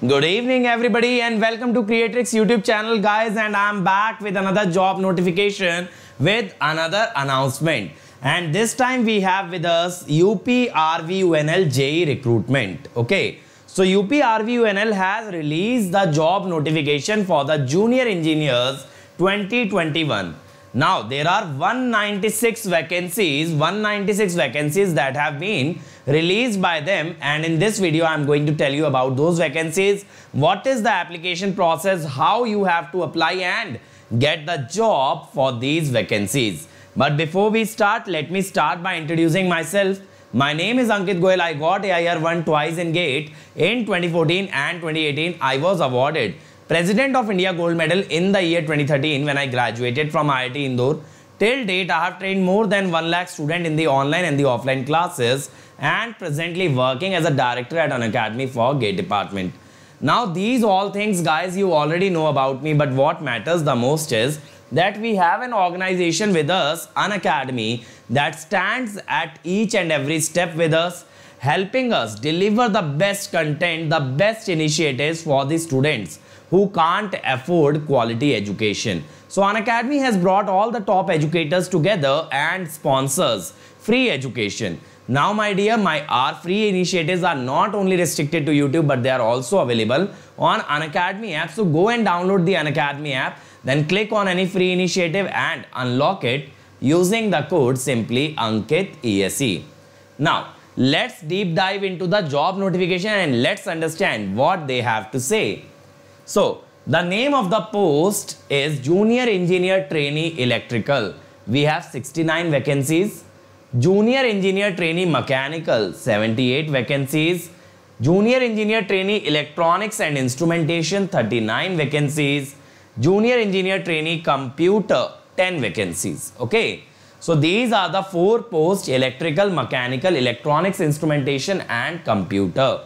Good evening everybody and welcome to Creatrix YouTube channel guys, and I am back with another job notification with another announcement, and this time we have with us UPRVUNL JEE recruitment. Okay, so UPRVUNL has released the job notification for the junior engineers 2021. Now there are 196 vacancies that have been released by them, and in this video I am going to tell you about those vacancies, what is the application process, how you have to apply and get the job for these vacancies. But before we start, let me start by introducing myself. My name is Ankit Goyal. I got AIR1 twice in GATE in 2014 and 2018. I was awarded President of India Gold Medal in the year 2013 when I graduated from IIT Indore. Till date, I have trained more than 1 lakh students in the online and the offline classes, and presently working as a director at Unacademy for GATE department. Now, these all things, guys, you already know about me, but what matters the most is that we have an organization with us, Unacademy, that stands at each and every step with us, helping us deliver the best content, the best initiatives for the students who can't afford quality education. So Unacademy has brought all the top educators together and sponsors free education. Now my dear, our free initiatives are not only restricted to YouTube, but they are also available on Unacademy app. So go and download the Unacademy app, then click on any free initiative and unlock it using the code simply Ankit ESE. Now let's deep dive into the job notification and let's understand what they have to say. So the name of the post is Junior Engineer Trainee Electrical. We have 69 vacancies. Junior Engineer Trainee Mechanical, 78 vacancies. Junior Engineer Trainee Electronics and Instrumentation, 39 vacancies. Junior Engineer Trainee Computer, 10 vacancies. Okay, so these are the 4 posts: electrical, mechanical, electronics, instrumentation and computer.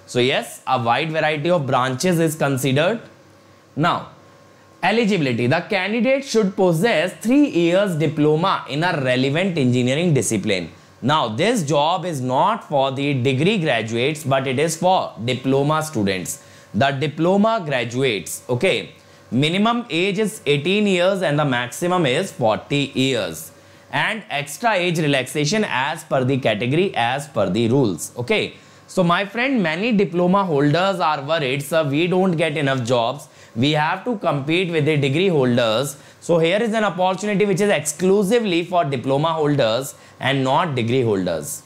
So yes, a wide variety of branches is considered. Now, eligibility. The candidate should possess 3 years diploma in a relevant engineering discipline. Now, this job is not for the degree graduates, but it is for diploma students. The diploma graduates, okay. Minimum age is 18 years and the maximum is 40 years. And extra age relaxation as per the category, as per the rules, okay. So my friend, many diploma holders are worried, sir, we don't get enough jobs. We have to compete with the degree holders. So here is an opportunity which is exclusively for diploma holders and not degree holders.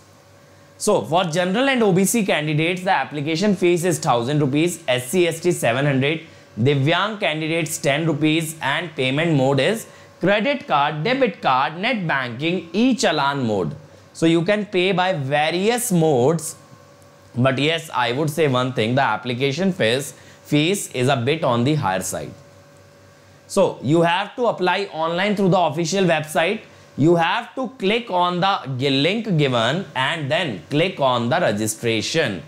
So for general and OBC candidates, the application fees is 1000 rupees, SC ST 700, Divyang candidates 10 rupees, and payment mode is credit card, debit card, net banking, e-challan mode. So you can pay by various modes. But yes, I would say one thing, the application fees is a bit on the higher side. So you have to apply online through the official website. You have to click on the link given and then click on the registration.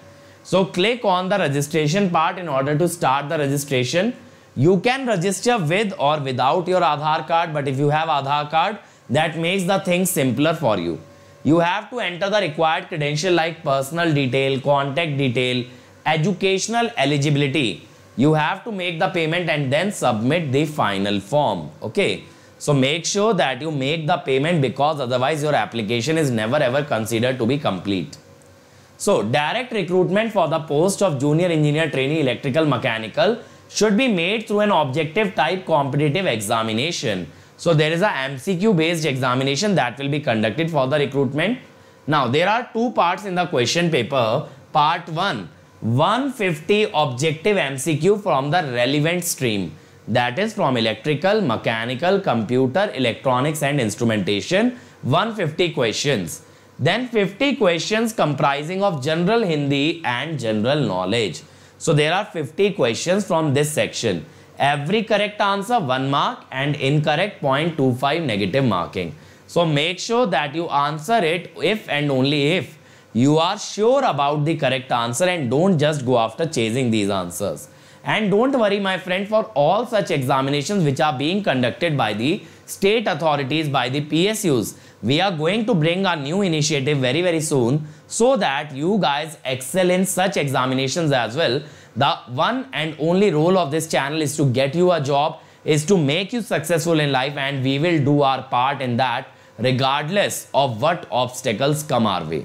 So click on the registration part in order to start the registration. You can register with or without your Aadhaar card, but if you have Aadhaar card, that makes the thing simpler for you. You have to enter the required credential like personal detail, contact detail, educational eligibility. You have to make the payment and then submit the final form. Okay, so make sure that you make the payment, because otherwise your application is never ever considered to be complete. So direct recruitment for the post of Junior Engineer Trainee Electrical Mechanical should be made through an objective type competitive examination. So there is a MCQ based examination that will be conducted for the recruitment. Now there are 2 parts in the question paper. Part 1, 150 objective MCQ from the relevant stream, that is from electrical, mechanical, computer, electronics and instrumentation, 150 questions. Then 50 questions comprising of general Hindi and general knowledge. So there are 50 questions from this section. Every correct answer 1 mark and incorrect 0.25 negative marking. So make sure that you answer it if and only if you are sure about the correct answer, and don't just go after chasing these answers. And don't worry my friend, for all such examinations which are being conducted by the state authorities, by the PSUs, we are going to bring a new initiative very soon so that you guys excel in such examinations as well. The one and only role of this channel is to get you a job, is to make you successful in life, and we will do our part in that regardless of what obstacles come our way.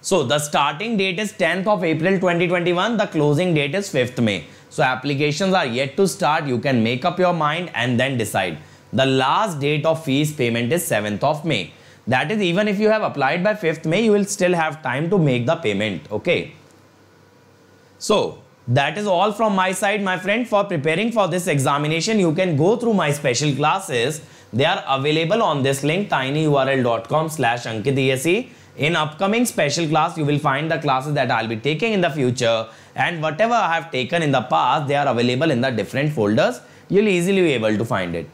So the starting date is 10th of April 2021. The closing date is 5th May. So applications are yet to start. You can make up your mind and then decide. The last date of fees payment is 7th of May. That is, even if you have applied by 5th May, you will still have time to make the payment. Okay. So that is all from my side, my friend. For preparing for this examination, you can go through my special classes. They are available on this link, tinyurl.com/AnkitESE. In upcoming special class, you will find the classes that I'll be taking in the future, and whatever I have taken in the past, they are available in the different folders. You'll easily be able to find it.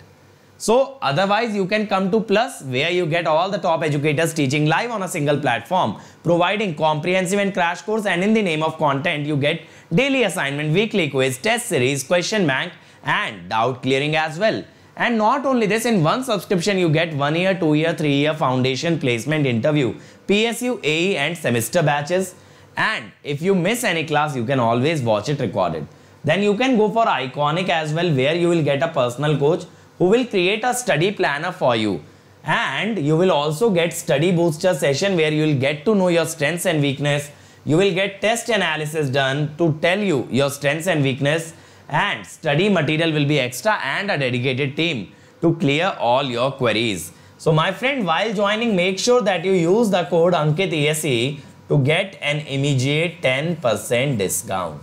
So otherwise, you can come to Plus, where you get all the top educators teaching live on a single platform, providing comprehensive and crash course, and in the name of content, you get daily assignment, weekly quiz, test series, question bank, and doubt clearing as well. And not only this, in one subscription, you get 1 year, 2 year, 3 year foundation placement interview, PSU, AE, and semester batches. And if you miss any class, you can always watch it recorded. Then you can go for Iconic as well, where you will get a personal coach who will create a study planner for you. And you will also get study booster session, where you will get to know your strengths and weakness. You will get test analysis done to tell you your strengths and weakness, and study material will be extra and a dedicated team to clear all your queries. So my friend, while joining, make sure that you use the code AnkitESE to get an immediate 10% discount.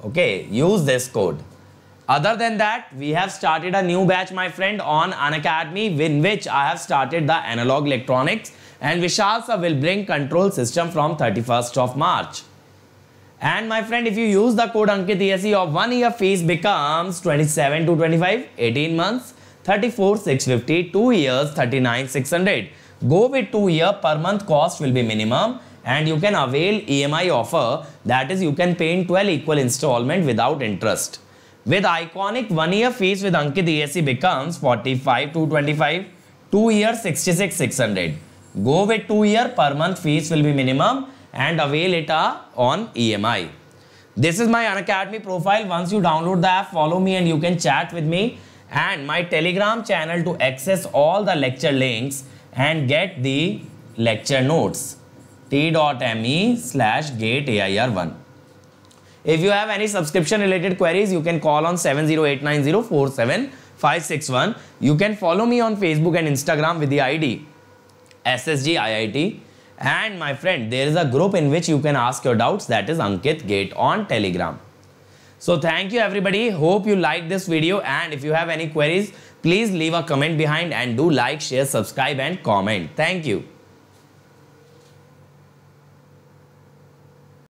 Okay, use this code. Other than that, we have started a new batch, my friend, on Unacademy, in which I have started the analog electronics, and Vishal sir will bring control system from 31st of March. And my friend, if you use the code AnkitESE, your 1 year fees becomes 27 to 25, 18 months, 34,650, 2 years, 39,600. Go with 2 year, per month cost will be minimum, and you can avail EMI offer, that is, you can pay in 12 equal installment without interest. With Iconic, 1 year fees with AnkitESE becomes 45 to 25, 2 years, 66,600. Go with 2 year, per month fees will be minimum, and avail it on EMI. This is my Unacademy profile. Once you download the app, follow me and you can chat with me, and my Telegram channel to access all the lecture links and get the lecture notes, t.me/gateair1. If you have any subscription related queries, you can call on 70890475561. You can follow me on Facebook and Instagram with the ID SSGIIT. And my friend, there is a group in which you can ask your doubts, that is Ankit Gate on Telegram. So thank you everybody. Hope you liked this video, and if you have any queries, please leave a comment behind and do like, share, subscribe and comment. Thank you.